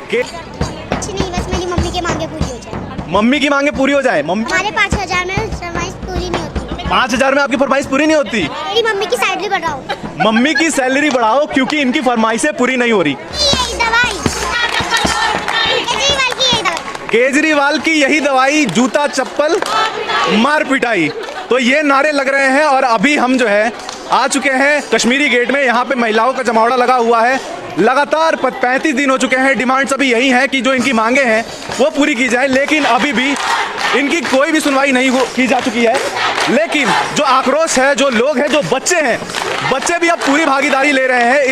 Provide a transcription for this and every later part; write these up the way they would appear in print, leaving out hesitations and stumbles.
कुछ नहीं, बस मेरी मम्मी की मांगे पूरी हो जाए। मम्मी की मांगे पूरी हो जाए। हमारे 5,000 में फरमाइश पूरी नहीं होती। 5,000 में आपकी फरमाइश पूरी नहीं होती? मेरी मम्मी की सैलरी बढ़ाओ। मम्मी की सैलरी बढ़ाओ क्योंकि इनकी फरमाइशें पूरी नहीं हो रही। यही दवाई केजरीवाल की, यही दवाई। केजरीवाल की यही दवाई, जूता चप्पल मार पिटाई, तो ये नारे लग रहे हैं। और अभी हम जो है आ चुके हैं कश्मीरी गेट में। यहाँ पे महिलाओं का जमावड़ा लगा हुआ है। लगातार 35 दिन हो चुके हैं। डिमांड्स अभी यही हैं कि जो इनकी मांगे हैं वो पूरी की जाए, लेकिन अभी भी इनकी कोई भी सुनवाई नहीं की जा चुकी है। लेकिन जो आक्रोश है, जो लोग हैं, जो बच्चे हैं, बच्चे भी अब पूरी भागीदारी ले रहे हैं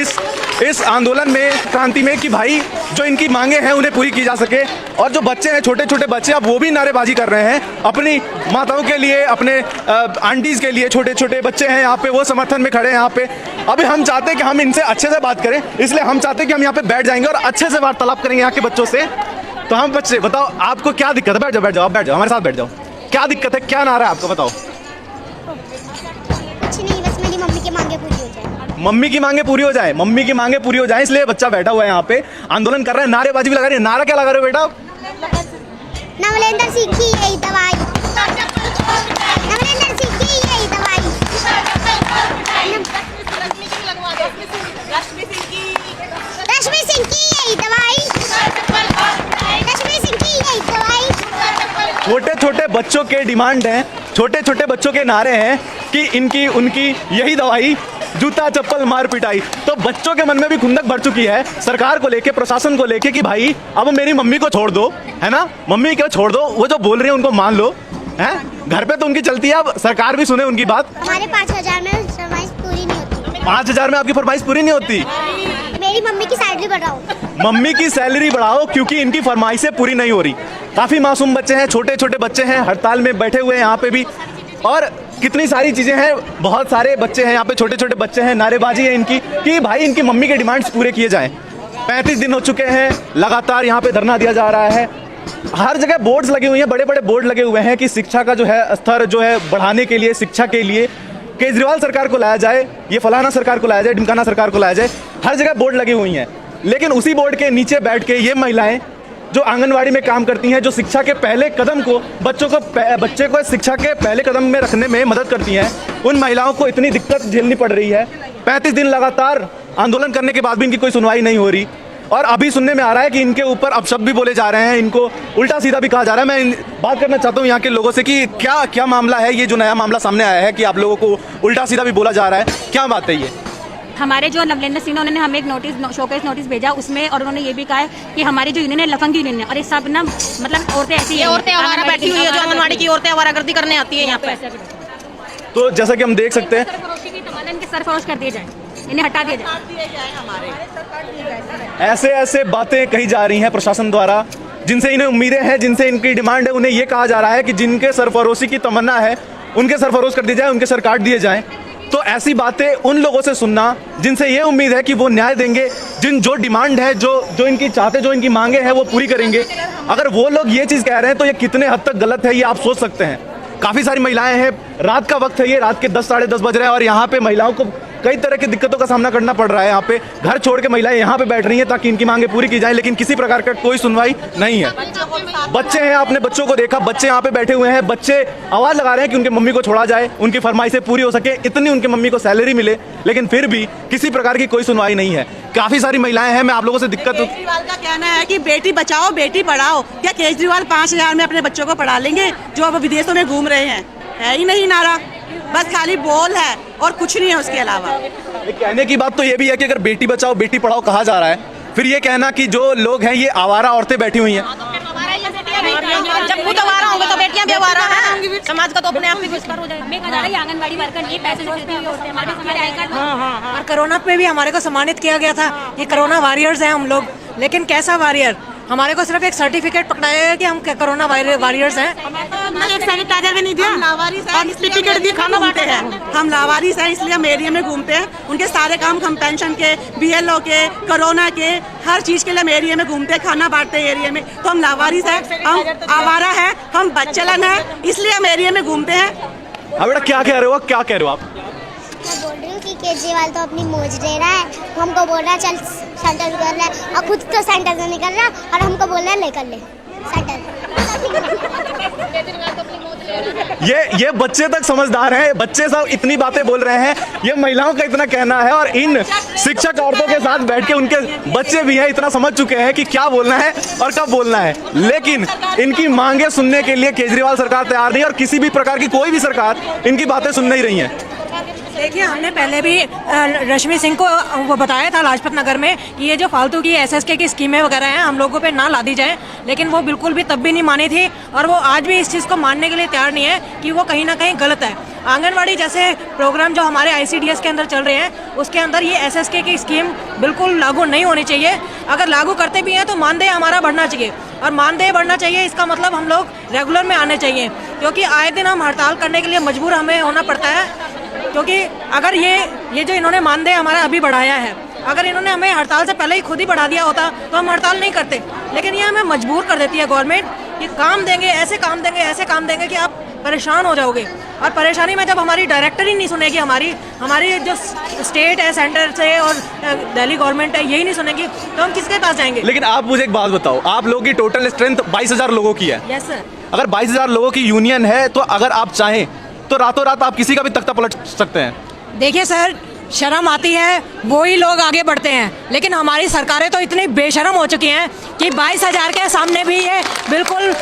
इस आंदोलन में, क्रांति में, कि भाई जो इनकी मांगे हैं उन्हें पूरी की जा सके। और जो बच्चे हैं, छोटे छोटे बच्चे, अब वो भी नारेबाजी कर रहे हैं अपनी माताओं के लिए, अपने आंटीज़ के लिए। छोटे छोटे बच्चे हैं यहाँ पे, वो समर्थन में खड़े हैं यहाँ पे। अभी हम चाहते हैं कि हम इनसे अच्छे से बात करें, इसलिए हम चाहते हैं कि हम यहाँ पे बैठ जाएंगे और अच्छे से वार्तालाप करेंगे यहाँ के बच्चों से। तो हम बच्चे बताओ, आपको क्या दिक्कत है? बैठ जाओ, बैठ जाओ, आप बैठ जाओ, हमारे साथ बैठ जाओ। क्या दिक्कत है, क्या नारा है आपको, बताओ। कुछ नहीं, बस मेरी मम्मी की मांगे पूरी हो जाए। मम्मी की मांगे पूरी हो जाए, मम्मी की मांगे पूरी हो जाए, इसलिए बच्चा बैठा हुआ है यहाँ पे, आंदोलन कर रहा है, नारेबाजी भी लगा रही है। नारा क्या लगा रहे हो बेटा? नवलेंद्र सिंह की यही दवाई, नवलेंद्र सिंह की यही दवाई, रश्मि सिंह की यही दवाई, रश्मि सिंह की यही दवाई। छोटे छोटे बच्चों के डिमांड हैं, छोटे छोटे बच्चों के नारे हैं कि इनकी उनकी यही दवाई, जूता चप्पल मार पिटाई। तो बच्चों के मन में भी खुंदक भर चुकी है सरकार को लेके, प्रशासन को लेके, कि भाई अब मेरी मम्मी को छोड़ दो, है ना, मम्मी को छोड़ दो, वो जो बोल रही है उनको मान लो, हैं, घर पे तो उनकी चलती है, अब सरकार भी सुने उनकी बात। हमारे 5,000 में फरमाइश पूरी नहीं होती। 5,000 में आपकी फरमाइश पूरी नहीं होती? मेरी मम्मी की सैलरी बढ़ाओ। मम्मी की सैलरी बढ़ाओ क्योंकि इनकी फरमाइशें पूरी नहीं हो रही। काफ़ी मासूम बच्चे हैं, छोटे छोटे बच्चे हैं, हड़ताल में बैठे हुए हैं यहाँ पे भी, और कितनी सारी चीज़ें हैं, बहुत सारे बच्चे हैं यहाँ पे, छोटे छोटे बच्चे हैं। नारेबाजी है इनकी कि भाई इनकी मम्मी के डिमांड्स पूरे किए जाएं। 35 दिन हो चुके हैं, लगातार यहाँ पे धरना दिया जा रहा है। हर जगह बोर्ड्स लगे हुए हैं, बड़े बड़े बोर्ड लगे हुए हैं कि शिक्षा का जो है स्तर जो है बढ़ाने के लिए, शिक्षा के लिए केजरीवाल सरकार को लाया जाए, ये फलाना सरकार को लाया जाए, ढिमकाना सरकार को लाया जाए। हर जगह बोर्ड लगी हुई हैं, लेकिन उसी बोर्ड के नीचे बैठ के ये महिलाएं जो आंगनवाड़ी में काम करती हैं, जो शिक्षा के पहले कदम को, बच्चे को शिक्षा के पहले कदम में रखने में मदद करती हैं, उन महिलाओं को इतनी दिक्कत झेलनी पड़ रही है। 35 दिन लगातार आंदोलन करने के बाद भी इनकी कोई सुनवाई नहीं हो रही। और अभी सुनने में आ रहा है कि इनके ऊपर अपशब्द भी बोले जा रहे हैं, इनको उल्टा सीधा भी कहा जा रहा है। मैं बात करना चाहता हूँ यहाँ के लोगों से कि क्या क्या मामला है, ये जो नया मामला सामने आया है कि आप लोगों को उल्टा सीधा भी बोला जा रहा है, क्या बात है ये? हमारे जो नवलेंद्र सिंह उन्होंने हमें एक नोटिस, शोकेस नोटिस भेजा उसमें, और उन्होंने ये भी कहा है कि हमारी जो यूनियन है लफंग यूनियन है, और ये सब ना मतलब औरतें ऐसी हैं, औरतें आवारा बैठी हुई है, जो आंगनवाड़ी की औरतें आवारागर्दी करने आती है यहाँ पे। तो जैसा कि हम देख सकते हैं, सरफरोशी की तमन्ना इनके सरफरोश कर दिए जाए, इन्हें हटा दिया जाए। ऐसे ऐसे बातें कही जा रही हैं प्रशासन द्वारा, जिनसे इन्हें उम्मीदें हैं, जिनसे इनकी डिमांड है, उन्हें ये कहा जा रहा है कि जिनके सरफरोशी की तमन्ना है उनके सरफरोश कर दिए जाए, उनके सर काट दिए जाएं। तो ऐसी बातें उन लोगों से सुनना जिनसे ये उम्मीद है कि वो न्याय देंगे, जो डिमांड है, जो इनकी चाहते, जो इनकी मांगे हैं वो पूरी करेंगे, अगर वो लोग ये चीज़ कह रहे हैं तो ये कितने हद तक गलत है ये आप सोच सकते हैं। काफ़ी सारी महिलाएं हैं, रात का वक्त है, ये रात के 10 साढ़े 10 बज रहे हैं, और यहाँ पे महिलाओं को कई तरह की दिक्कतों का सामना करना पड़ रहा है। यहाँ पे घर छोड़ के महिलाएं यहाँ पे बैठ रही हैं ताकि इनकी मांगे पूरी की जाए, लेकिन किसी प्रकार का कोई सुनवाई नहीं है। बच्चे हैं, आपने बच्चों को देखा, बच्चे यहाँ पे बैठे हुए हैं, बच्चे आवाज़ लगा रहे हैं कि उनके मम्मी को छोड़ा जाए, उनकी फरमाइशें पूरी हो सके, इतनी उनके मम्मी को सैलरी मिले, लेकिन फिर भी किसी प्रकार की कोई सुनवाई नहीं है। काफ़ी सारी महिलाएं हैं, मैं आप लोगों से दिक्कत। केजरीवाल का कहना है कि बेटी बचाओ बेटी पढ़ाओ। क्या केजरीवाल 5,000 में अपने बच्चों को पढ़ा लेंगे जो अब विदेशों में घूम रहे हैं? है ही नहीं नारा, बस खाली बोल है और कुछ नहीं है उसके अलावा। कहने की बात तो ये भी है कि अगर बेटी बचाओ बेटी पढ़ाओ कहा जा रहा है, फिर ये कहना कि जो लोग हैं ये आवारा औरतें बैठी हुई हैं। जब खुद आवारा होंगे तो बेटियां भी आवारा हैं। समाज का तो अपने आप ही विस्तार हो जाएगा। आंगनबाड़ी वर्कर ये पैसे देती हुई होते हैं, हमारे समाज आई कार्ड। और कोरोना पे भी हमारे को सम्मानित किया गया था कि कोरोना वॉरियर्स हैं हम लोग, लेकिन कैसा वॉरियर? हमारे को सिर्फ एक सर्टिफिकेट पकड़ाया गया कि हम कोरोना वॉरियर्स हैं। एक सैनिटाइजर भी नहीं दिया, हम सर्टिफिकेट दिए खाना घूमते हैं। हम लावारिस हैं इसलिए हम एरिया में घूमते हैं, उनके सारे काम हम पेंशन के, BLO के, कोरोना के, हर चीज़ के लिए हम एरिया में घूमते हैं, खाना बांटते हैं एरिया में। तो हम लावारिस हैं, हम आवारा हैं, हम बच्चलन हैं, इसलिए हम एरिया में घूमते हैं। हाँ बेटा, क्या कह रहे हो, क्या कह रहे हो आप? मैं बोल रही हूँ कि केजरीवाल तो अपनी मौज ले रहा है, हमको बोल रहा है चल सेंटर कर ले, और खुद तो सेंटर से निकल रहा और हमको बोल रहा है लेकर ले सेंटर। ये बच्चे तक समझदार हैं, बच्चे सब इतनी बातें बोल रहे हैं, ये महिलाओं का इतना कहना है, और इन शिक्षक औरतों के साथ बैठ के उनके बच्चे भी हैं, इतना समझ चुके हैं कि क्या बोलना है और कब बोलना है। लेकिन इनकी मांगे सुनने के लिए केजरीवाल सरकार तैयार नहीं, और किसी भी प्रकार की कोई भी सरकार इनकी बातें सुन नहीं रही है। देखिए, हमने पहले भी रश्मि सिंह को वो बताया था लाजपत नगर में कि ये जो फालतू की एसएसके की स्कीमें वगैरह हैं हम लोगों पे ना ला दी जाए, लेकिन वो बिल्कुल भी तब भी नहीं मानी थी, और वो आज भी इस चीज़ को मानने के लिए तैयार नहीं है कि वो कहीं ना कहीं गलत है। आंगनवाड़ी जैसे प्रोग्राम जो हमारे ICDS के अंदर चल रहे हैं, उसके अंदर ये SSK की स्कीम बिल्कुल लागू नहीं होनी चाहिए। अगर लागू करते भी हैं तो मानदेय हमारा बढ़ना चाहिए, और मानदेय बढ़ना चाहिए इसका मतलब हम लोग रेगुलर में आने चाहिए, क्योंकि आए दिन हम हड़ताल करने के लिए मजबूर हमें होना पड़ता है। क्योंकि अगर ये जो इन्होंने मानदेय हमारा अभी बढ़ाया है, अगर इन्होंने हमें हड़ताल से पहले ही खुद ही बढ़ा दिया होता तो हम हड़ताल नहीं करते, लेकिन ये हमें मजबूर कर देती है गवर्नमेंट कि काम देंगे, ऐसे काम देंगे, ऐसे काम देंगे कि आप परेशान हो जाओगे। और परेशानी में जब हमारी डायरेक्टर ही नहीं सुनेगी, हमारी जो स्टेट है, सेंटर से और दिल्ली गवर्नमेंट है, यही नहीं सुनेगी, तो हम किसके पास जाएंगे। लेकिन आप मुझे एक बात बताओ, आप लोगों की टोटल स्ट्रेंथ 22,000 लोगों की है। Yes sir. अगर 22,000 लोगों की यूनियन है, तो अगर आप चाहें तो रातों रात आप किसी का भी तख्ता पलट सकते हैं। देखिए सर, शर्म आती है वो ही लोग आगे बढ़ते हैं, लेकिन हमारी सरकारें तो इतनी बेशर्म हो चुकी हैं कि 22,000 के सामने भी ये बिल्कुल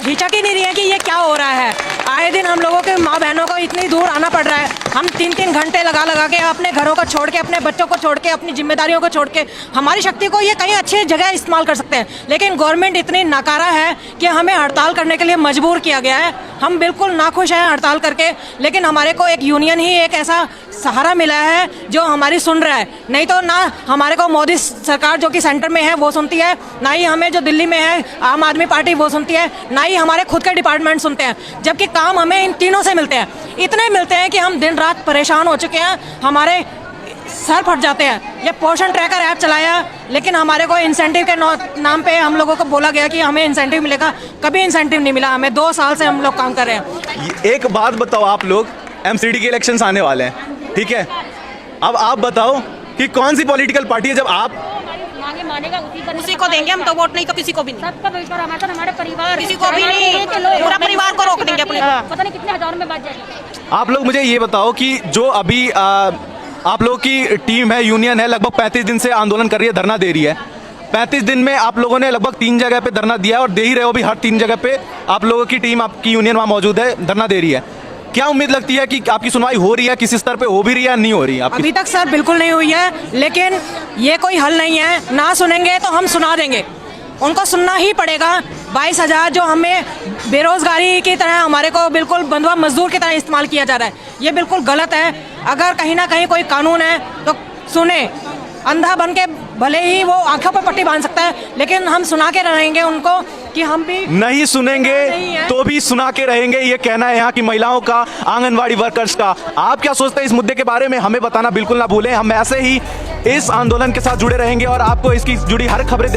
हिचक ही नहीं रही है कि ये क्या हो रहा है। आए दिन हम लोगों के माँ बहनों को इतनी दूर आना पड़ रहा है, हम 3-3 घंटे लगा के अपने घरों को छोड़ के, अपने बच्चों को छोड़ के, अपनी जिम्मेदारियों को छोड़ के हमारी शक्ति को ये कहीं अच्छी जगह इस्तेमाल कर सकते हैं, लेकिन गवर्नमेंट इतनी नाकारा है कि हमें हड़ताल करने के लिए मजबूर किया गया है। हम बिल्कुल नाखुश हैं हड़ताल करके, लेकिन हमारे को एक यूनियन ही एक ऐसा सहारा मिला है जो हमारी सुन रहा है, नहीं तो ना हमारे को मोदी सरकार जो कि सेंटर में है वो सुनती है, ना ही हमें जो दिल्ली में है आम आदमी पार्टी वो सुनती है, ना ही हमारे खुद के डिपार्टमेंट सुनते हैं, जबकि काम हमें इन तीनों से मिलते हैं। इतने मिलते हैं कि हम दिन रात परेशान हो चुके हैं, हमारे सर फट जाते हैं। ये पोषण ट्रैकर ऐप चलाया, लेकिन हमारे को इंसेंटिव के नाम पे हम लोगों को बोला गया कि हमें इंसेंटिव मिलेगा, कभी इंसेंटिव नहीं मिला हमें। 2 साल से हम लोग काम कर रहे हैं। एक बात बताओ, आप लोग MCD के इलेक्शंस आने वाले हैं, ठीक है, अब आप बताओ कि कौन सी पॉलिटिकल पार्टी है, जब आप मानेगा उसी को देंगे हम तो वोट, नहीं तो किसी को भी नहीं। सबका विश्वास हमारा, हमारे परिवार, किसी को भी नहीं, पूरा परिवार को रोक देंगे अपने। पता नहीं कितने हजारों में बात जाएगी। आप लोग मुझे ये बताओ कि जो अभी आप लोग की टीम है, यूनियन है, लगभग 35 दिन से आंदोलन कर रही है, धरना दे रही है। 35 दिन में आप लोगों ने लगभग 3 जगह पे धरना दिया, और दे ही रहे हो भी, हर 3 जगह पे आप लोगों की टीम, आपकी यूनियन वहाँ मौजूद है, धरना दे रही है। क्या उम्मीद लगती है कि आपकी सुनवाई हो रही है, किसी स्तर पे हो भी रही है या नहीं हो रही है? अभी तक सर बिल्कुल नहीं हुई है, लेकिन ये कोई हल नहीं है। ना सुनेंगे तो हम सुना देंगे, उनको सुनना ही पड़ेगा। 22,000 जो हमें बेरोजगारी की तरह, हमारे को बिल्कुल बंधुआ मजदूर की तरह इस्तेमाल किया जा रहा है, ये बिल्कुल गलत है। अगर कहीं ना कहीं कोई कानून है तो सुने। अंधा बन के भले ही वो आंखों पर पट्टी बांध सकता है, लेकिन हम सुना के रहेंगे उनको कि हम भी नहीं सुनेंगे तो भी सुना के रहेंगे, ये कहना है यहाँ की महिलाओं का, आंगनवाड़ी वर्कर्स का। आप क्या सोचते हैं इस मुद्दे के बारे में, हमें बताना बिल्कुल ना भूलें। हम ऐसे ही इस आंदोलन के साथ जुड़े रहेंगे और आपको इसकी जुड़ी हर खबरें